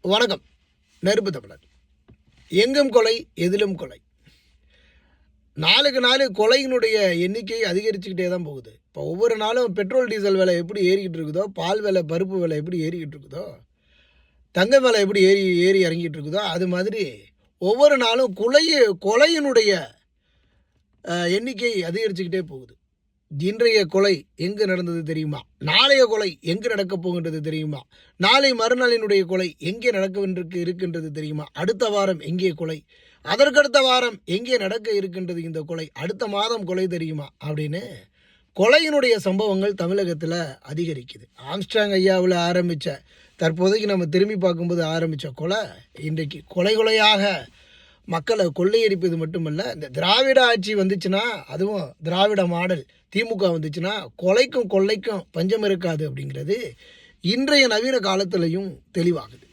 வணக்கம். நெருப்பு தமிழர். எங்கும் கொலை, எதிலும் கொலை. நாளுக்கு நாள் கொலையினுடைய எண்ணிக்கை அதிகரிச்சுக்கிட்டே தான் போகுது. இப்போ ஒவ்வொரு நாளும் பெட்ரோல் டீசல் விலை எப்படி ஏறிக்கிட்டு இருக்குதோ, பால் விலை, பருப்பு விலை எப்படி ஏறிக்கிட்டு இருக்குதோ, தங்க விலை எப்படி ஏறி இறங்கிட்டு இருக்குதோ, அது மாதிரி ஒவ்வொரு நாளும் கொலையினுடைய எண்ணிக்கை அதிகரிச்சுக்கிட்டே போகுது. இன்றைய கொலை எங்கு நடந்தது தெரியுமா? நாளைய கொலை எங்கு நடக்கப் போகின்றது தெரியுமா? நாளை மறுநாளினுடைய கொலை எங்கே நடக்க இருக்கின்றது தெரியுமா? அடுத்த வாரம் எங்கே கொலை? அதற்கடுத்த வாரம் எங்கே நடக்க இருக்கின்றது இந்த கொலை? அடுத்த மாதம் கொலை தெரியுமா? அப்படின்னு கொலையினுடைய சம்பவங்கள் தமிழகத்தில் அதிகரிக்குது. ஆம்ஸ்ட்ராங் ஐயாவில் ஆரம்பித்த, தற்போதைக்கு நம்ம திரும்பி பார்க்கும்போது ஆரம்பித்த கொலை இன்றைக்கு கொலையாக மக்களை கொள்ளையடிப்பது மட்டுமல்ல, இந்த திராவிட ஆட்சி வந்துச்சுன்னா, அதுவும் திராவிட மாடல் திமுக வந்துச்சுன்னா கொலைக்கும் கொள்ளைக்கும் பஞ்சம் இருக்காது அப்படிங்கிறது இன்றைய நவீன காலத்திலையும் தெளிவாகுது.